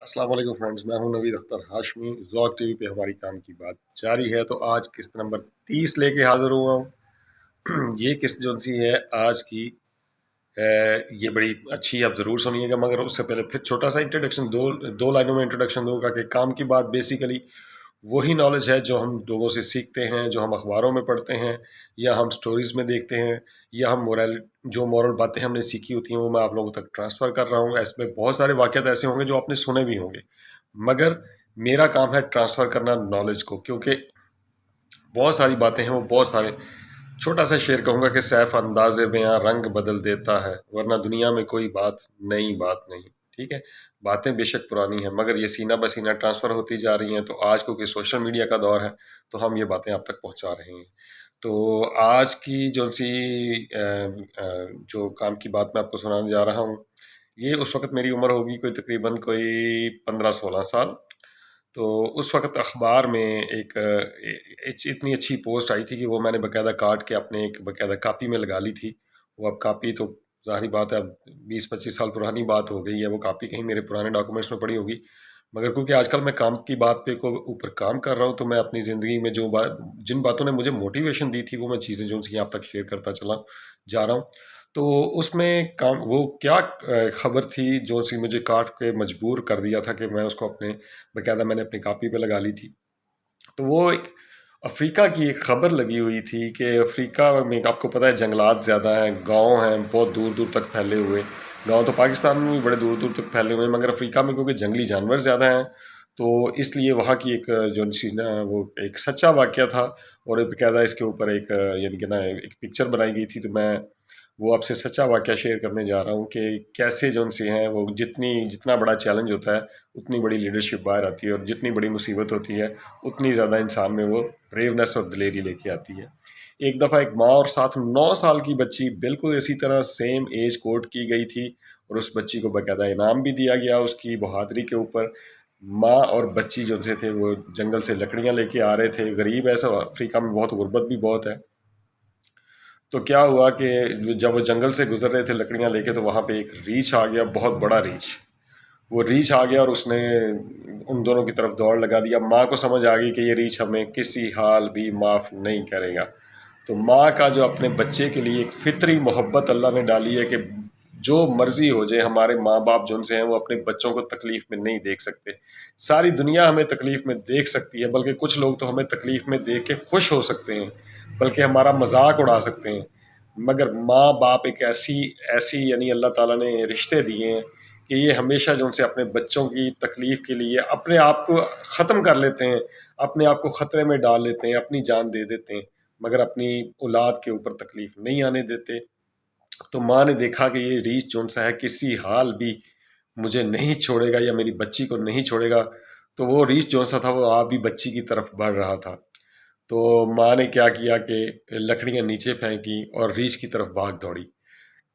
अस्सलाम वालेकुम फ्रेंड्स, मैं हूं नवीद अख्तर हाशमी। ज़ौक़ टीवी पे हमारी काम की बात जारी है। तो आज किस्त नंबर 30 लेके हाज़िर हुआ हूं। ये किस्त जो सी है आज की, ये बड़ी अच्छी, आप ज़रूर सुनिएगा। मगर उससे पहले फिर छोटा सा इंट्रोडक्शन, दो लाइनों में इंट्रोडक्शन दूंगा कि काम की बात बेसिकली वही नॉलेज है जो हम लोगों से सीखते हैं, जो हम अखबारों में पढ़ते हैं, या हम स्टोरीज़ में देखते हैं, या हम मॉरल बातें हमने सीखी होती हैं वो मैं आप लोगों तक ट्रांसफ़र कर रहा हूँ। इसमें बहुत सारे वाक़यात ऐसे होंगे जो आपने सुने भी होंगे, मगर मेरा काम है ट्रांसफ़र करना नॉलेज को, क्योंकि बहुत सारी बातें हैं, वो बहुत सारे, छोटा सा शेर कहूँगा कि सैफ अंदाज़े बयां रंग बदल देता है, वरना दुनिया में कोई नई बात नहीं। ठीक है, बातें बेशक पुरानी हैं, मगर ये सीना बसीना ट्रांसफ़र होती जा रही हैं। तो आज क्योंकि सोशल मीडिया का दौर है, तो हम ये बातें आप तक पहुँचा रहे हैं। तो आज की जो काम की बात मैं आपको सुनाने जा रहा हूँ, ये उस वक़्त मेरी उम्र होगी कोई तकरीबन कोई 15-16 साल। तो उस वक़्त अखबार में इतनी अच्छी पोस्ट आई थी कि वो मैंने बाकायदा काट के अपने एक बाकायदा कॉपी में लगा ली थी। वो अब कॉपी तो ज़ाहिर बात है, अब 20-25 साल पुरानी बात हो गई है। वो कॉपी कहीं मेरे पुराने डॉक्यूमेंट्स में पड़ी होगी। मगर क्योंकि आजकल मैं काम की बात पे को ऊपर काम कर रहा हूँ, तो मैं अपनी ज़िंदगी में जिन बातों ने मुझे मोटिवेशन दी थी, वो मैं चीज़ें जो सी आप तक शेयर करता चला जा रहा हूँ। तो उसमें काम वो क्या खबर थी जो सी मुझे काट के मजबूर कर दिया था कि मैं उसको अपने बाकायदा मैंने अपनी कॉपी पे लगा ली थी। तो वो एक अफ्रीका की एक खबर लगी हुई थी कि अफ्रीका में आपको पता है जंगलात ज़्यादा हैं, गांव हैं बहुत दूर दूर तक फैले हुए। गांव तो पाकिस्तान में भी बड़े दूर दूर तक फैले हुए हैं, मगर अफ्रीका में क्योंकि जंगली जानवर ज़्यादा हैं, तो इसलिए वहाँ की एक जो सी ना वो एक सच्चा वाक़या था। और एक बाकायदा इसके ऊपर एक यानी कि ना एक पिक्चर बनाई गई थी। तो मैं वो आपसे सच्चा वाक़या शेयर करने जा रहा हूँ कि कैसे जो से हैं वो जितना बड़ा चैलेंज होता है, उतनी बड़ी लीडरशिप बाहर आती है, और जितनी बड़ी मुसीबत होती है, उतनी ज़्यादा इंसान में वो ब्रेवनेस और दिलेरी लेके आती है। एक दफ़ा एक माँ और साथ 9 साल की बच्ची बिल्कुल इसी तरह सेम एज कोट की गई थी, और उस बच्ची को बाकायदा इनाम भी दिया गया उसकी बहादुरी के ऊपर। माँ और बच्ची जो से थे वो जंगल से लकड़ियाँ लेके आ रहे थे। गरीब ऐसा अफ्रीका में बहुत गुर्बत भी बहुत है। तो क्या हुआ कि जब वो जंगल से गुजर रहे थे लकड़ियाँ लेके, तो वहाँ पे एक रीछ आ गया, बहुत बड़ा रीछ। वो रीछ आ गया और उसने उन दोनों की तरफ दौड़ लगा दिया। माँ को समझ आ गई कि ये रीछ हमें किसी हाल भी माफ़ नहीं करेगा। तो माँ का जो अपने बच्चे के लिए एक फितरी मोहब्बत अल्लाह ने डाली है कि जो मर्जी हो जाए, हमारे माँ बाप जो उनसे हैं वो अपने बच्चों को तकलीफ़ में नहीं देख सकते। सारी दुनिया हमें तकलीफ़ में देख सकती है, बल्कि कुछ लोग तो हमें तकलीफ़ में देख के खुश हो सकते हैं, बल्कि हमारा मजाक उड़ा सकते हैं। मगर माँ बाप एक ऐसी ऐसी यानी अल्लाह ताला ने रिश्ते दिए हैं कि ये हमेशा जो उनसे अपने बच्चों की तकलीफ़ के लिए अपने आप को ख़त्म कर लेते हैं, अपने आप को ख़तरे में डाल लेते हैं, अपनी जान दे देते हैं, मगर अपनी औलाद के ऊपर तकलीफ़ नहीं आने देते। तो माँ ने देखा कि ये रीछ जो सा है किसी हाल भी मुझे नहीं छोड़ेगा या मेरी बच्ची को नहीं छोड़ेगा। तो वो रीछ जो सा था वो आप भी बच्ची की तरफ बढ़ रहा था। तो माँ ने क्या किया कि लकड़ियाँ नीचे फेंकी और रीछ की तरफ भाग दौड़ी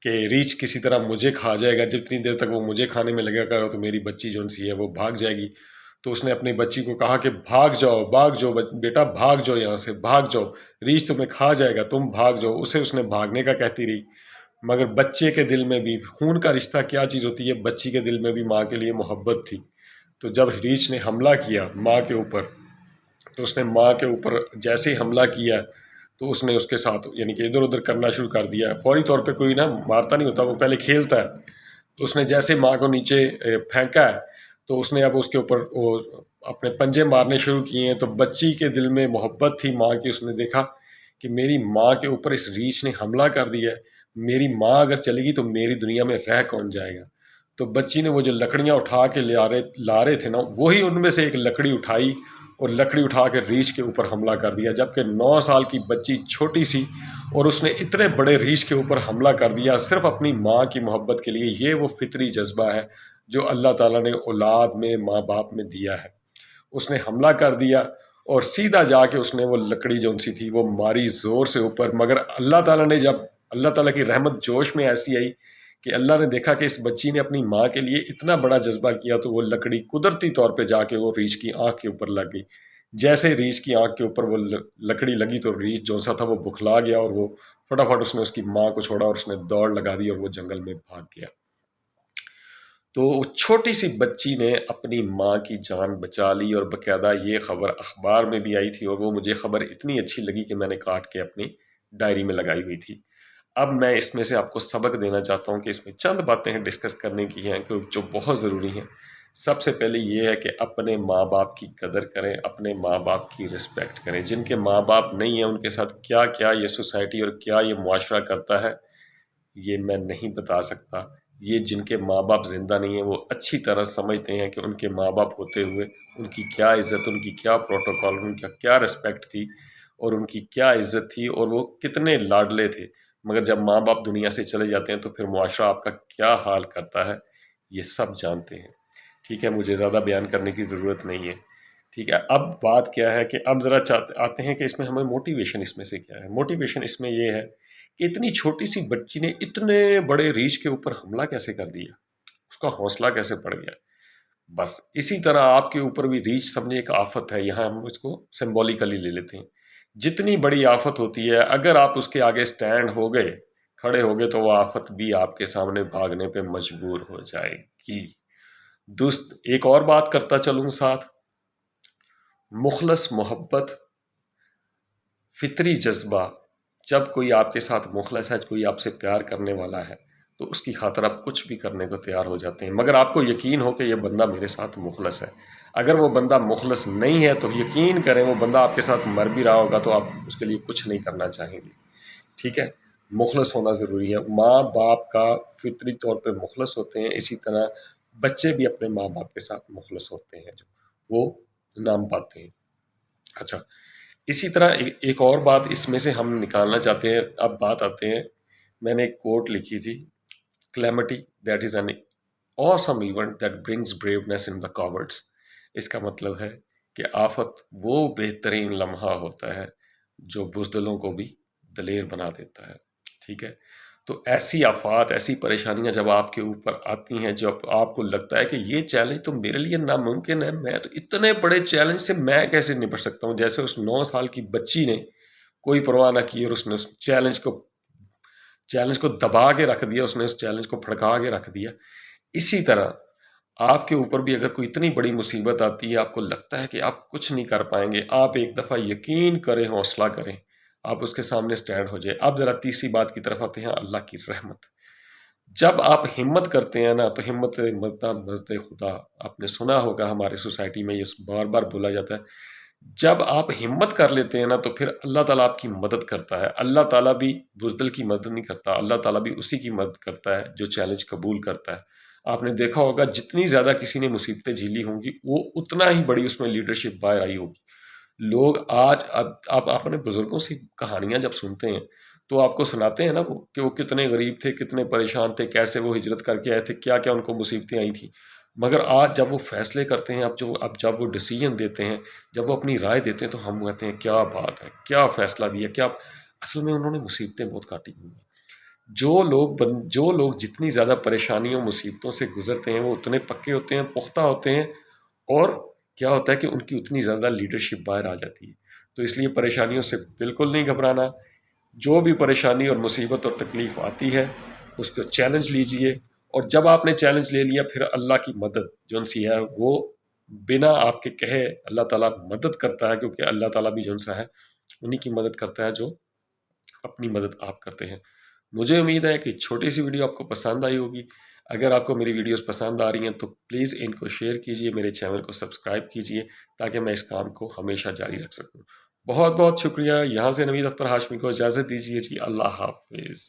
कि रीछ किसी तरह मुझे खा जाएगा। जितनी देर तक वो मुझे खाने में लगेगा तो मेरी बच्ची जो सी है वो भाग जाएगी। तो उसने अपनी बच्ची को कहा कि भाग जाओ बेटा, भाग जाओ, यहाँ से भाग जाओ, रीछ तुम्हें खा जाएगा, तुम भाग जाओ। उसने भागने का कहती रही, मगर बच्चे के दिल में भी खून का रिश्ता क्या चीज़ होती है, बच्ची के दिल में भी माँ के लिए मोहब्बत थी। तो जब रीछ ने हमला किया माँ के ऊपर, तो उसने माँ के ऊपर जैसे ही हमला किया, तो उसने उसके साथ यानी कि इधर-उधर करना शुरू कर दिया। फ़ौरी तौर पे कोई ना मारता नहीं होता, वो पहले खेलता है। तो उसने जैसे माँ को नीचे फेंका है, तो उसने अब उसके ऊपर वो अपने पंजे मारने शुरू किए हैं। तो बच्ची के दिल में मोहब्बत थी माँ की। उसने देखा कि मेरी माँ के ऊपर इस रीछ ने हमला कर दिया है, मेरी माँ अगर चलेगी तो मेरी दुनिया में रह कौन जाएगा। तो बच्ची ने वो जो लकड़ियाँ उठा के ला रहे थे ना, वही उनमें से एक लकड़ी उठाई और लकड़ी उठा के रीछ के ऊपर हमला कर दिया। जबकि 9 साल की बच्ची छोटी सी, और उसने इतने बड़े रीछ के ऊपर हमला कर दिया सिर्फ अपनी माँ की मोहब्बत के लिए। ये वो फितरी जज्बा है जो अल्लाह ताला ने औलाद में, माँ बाप में दिया है। उसने हमला कर दिया और सीधा जाके उसने वो लकड़ी जो सी थी वो मारी ज़ोर से ऊपर। मगर अल्लाह ताला की रहमत जोश में ऐसी आई कि अल्लाह ने देखा कि इस बच्ची ने अपनी माँ के लिए इतना बड़ा जज्बा किया, तो वो लकड़ी कुदरती तौर पे जाके वो रीछ की आँख के ऊपर लग गई। जैसे रीछ की आँख के ऊपर वो लकड़ी लगी, तो रीछ जो सा था वो बुखला गया, और वो फटाफट उसने उसकी माँ को छोड़ा और उसने दौड़ लगा दी और वो जंगल में भाग गया। تو چھوٹی سی بچی نے اپنی ماں کی جان بچا لی، اور باقاعدہ یہ خبر اخبار میں بھی آئی تھی، اور وہ مجھے خبر اتنی اچھی لگی کہ میں نے کاٹ کے اپنی ڈائری میں لگائی ہوئی تھی۔ اب میں اس میں سے آپ کو سبق دینا چاہتا ہوں کہ اس میں چند باتیں ڈسکس کرنے کی ہیں کہ جو بہت ضروری ہیں۔ سب سے پہلے یہ ہے کہ اپنے ماں باپ کی قدر کریں، اپنے ماں باپ کی رسپیکٹ کریں۔ جن کے ماں باپ نہیں ہیں ان کے ساتھ کیا کیا یہ سوسائٹی اور کیا یہ معاشرہ کرتا ہے یہ میں نہیں بتا سکتا۔ یہ جن کے ماں باپ زندہ نہیں ہیں وہ اچھی طرح سمجھتے ہیں کہ ان کے ماں باپ ہوتے ہوئے ان کی کیا عزت، ان کی کیا پروٹوکول، ان کا کیا رسپیکٹ تھی، اور ان کی کیا عزت تھی، اور وہ کتنے لاڈلے تھے۔ مگر جب ماں باپ دنیا سے چلے جاتے ہیں تو پھر معاشرہ آپ کا کیا حال کرتا ہے یہ سب جانتے ہیں۔ ٹھیک ہے، مجھے زیادہ بیان کرنے کی ضرورت نہیں ہے۔ ٹھیک ہے، اب بات کیا ہے کہ اب ذرا آتے ہیں کہ اس میں ہمیں موٹیویشن اس میں سے کیا ہے۔ موٹیویشن اس میں یہ ہے کہ اتنی چھوٹی سی بچی نے اتنے بڑے ریچھ کے اوپر حملہ کیسے کر دیا، اس کا حوصلہ کیسے پڑ گیا۔ بس اسی طرح آپ کے اوپر بھی ریچھ سمجھے ایک آفت ہے، یہاں ہم اس کو سمبولیکلی لے لیتے ہیں۔ جتنی بڑی آفت ہوتی ہے اگر آپ اس کے آگے سٹینڈ ہو گئے، کھڑے ہو گئے، تو وہ آفت بھی آپ کے سامنے بھاگنے پہ مجبور ہو جائے گی۔ دوست ایک اور بات کرتا چلوں ساتھ، مخلص محبت، فطری جذبہ، جب کوئی آپ کے ساتھ مخلص ہے، کوئی آپ سے پیار کرنے والا ہے تو اس کی خاطر آپ کچھ بھی کرنے کو تیار ہو جاتے ہیں، مگر آپ کو یقین ہو کہ یہ بندہ میرے ساتھ مخلص ہے۔ اگر وہ بندہ مخلص نہیں ہے تو یقین کریں وہ بندہ آپ کے ساتھ مر بھی رہا ہوگا تو آپ اس کے لیے کچھ نہیں کرنا چاہیں گے۔ ٹھیک ہے، مخلص ہونا ضروری ہے۔ ماں باپ کا فطری طور پہ مخلص ہوتے ہیں، اسی طرح بچے بھی اپنے ماں باپ کے ساتھ مخلص ہوتے ہیں جو وہ نام پاتے ہیں۔ اچھا، اسی طرح ایک اور بات اس میں سے ہم نکالنا چاہتے ہیں۔ اب بات آتے ہیں، میں نے ایک کوٹ لکھی تھی، calamity that is an awesome event that brings braveness in the cowards۔ اس کا مطلب ہے کہ آفت وہ بہترین لمحہ ہوتا ہے جو بزدلوں کو بھی دلیر بنا دیتا ہے۔ ٹھیک ہے، تو ایسی آفات، ایسی پریشانیاں جب آپ کے اوپر آتی ہیں، جب آپ کو لگتا ہے کہ یہ چیلنج تو میرے لیے ناممکن ہے، میں تو اتنے بڑے چیلنج سے میں کیسے نپٹ سکتا ہوں، جیسے اس 9 سال کی بچی نے کوئی پرواہ نہ کی اور اس نے اس چیلنج کو دبا کے رکھ دیا، اس نے اس چیلنج کو پھڑکا کے رکھ دیا۔ اسی طرح آپ کے اوپر بھی اگر کوئی اتنی بڑی مصیبت آتی ہے، آپ کو لگتا ہے کہ آپ کچھ نہیں کر پائیں گے، آپ ایک دفعہ یقین کریں، حوصلہ کریں، آپ اس کے سامنے سٹینڈ ہو جائے۔ اب ذرا تیسری بات کی طرف آتے ہیں، اللہ کی رحمت۔ جب آپ ہمت کرتے ہیں نا تو ہمت مرتے خدا، آپ نے سنا ہوگا ہمارے سوسائٹی میں یہ بار بار بولا جاتا ہے، جب آپ ہمت کر لیتے ہیں نا تو پھر اللہ تعالیٰ آپ کی مدد کرتا ہے۔ اللہ تعالیٰ بھی بزدل کی مدد نہیں کرتا، اللہ تعالیٰ بھی اسی کی مدد کرتا ہے جو چیلنج قبول کرتا ہے۔ آپ نے دیکھا ہوگا جتنی زیادہ کسی نے مصیبتیں جھیلی ہوں گی وہ اتنا ہی بڑی اس میں لیڈرشپ باہر آئی ہوگی۔ لوگ آج اب آپ اپنے بزرگوں سے کہانیاں جب سنتے ہیں تو آپ کو سناتے ہیں نا وہ کہ وہ کتنے غریب تھے، کتنے پریشان تھے، کیسے وہ ہجرت کر کے آئے تھے، کیا کیا ان کو مصیبتیں آئی تھیں، مگر آج جب وہ فیصلے کرتے ہیں، اب جب وہ ڈیسیجن دیتے ہیں، جب وہ اپنی رائے دیتے ہیں تو ہم کہتے ہیں کیا بات ہے، کیا فیصلہ دیا، کیا اصل میں انہوں نے مصیبتیں بہت کاٹی ہوئی ہیں۔ جو لوگ جتنی زیادہ پریشانیوں مصیبتوں سے گزرتے ہیں وہ اتنے پکے ہوتے ہیں، پختہ ہوتے ہیں، اور کیا ہوتا ہے کہ ان کی اتنی زیادہ لیڈرشپ باہر آ جاتی ہے۔ تو اس لیے پریشانیوں سے بالکل نہیں گھبرانا۔ جو بھی پریشانی اور مصیبت اور تکلیف آتی ہے اس کو چیلنج لیجئے، اور جب آپ نے چیلنج لے لیا پھر اللہ کی مدد جو سی ہے وہ بنا آپ کے کہے اللہ تعالیٰ مدد کرتا ہے، کیونکہ اللہ تعالیٰ بھی جو سا ہے انہی کی مدد کرتا ہے جو اپنی مدد آپ کرتے ہیں۔ مجھے امید ہے کہ چھوٹی سی ویڈیو آپ کو پسند آئی ہوگی۔ اگر آپ کو میری ویڈیوز پسند آ رہی ہیں تو پلیز ان کو شیئر کیجئے، میرے چینل کو سبسکرائب کیجئے تاکہ میں اس کام کو ہمیشہ جاری رکھ سکوں۔ بہت بہت شکریہ۔ یہاں سے نوید اختر ہاشمی کو اجازت دیجیے جی، اللہ حافظ۔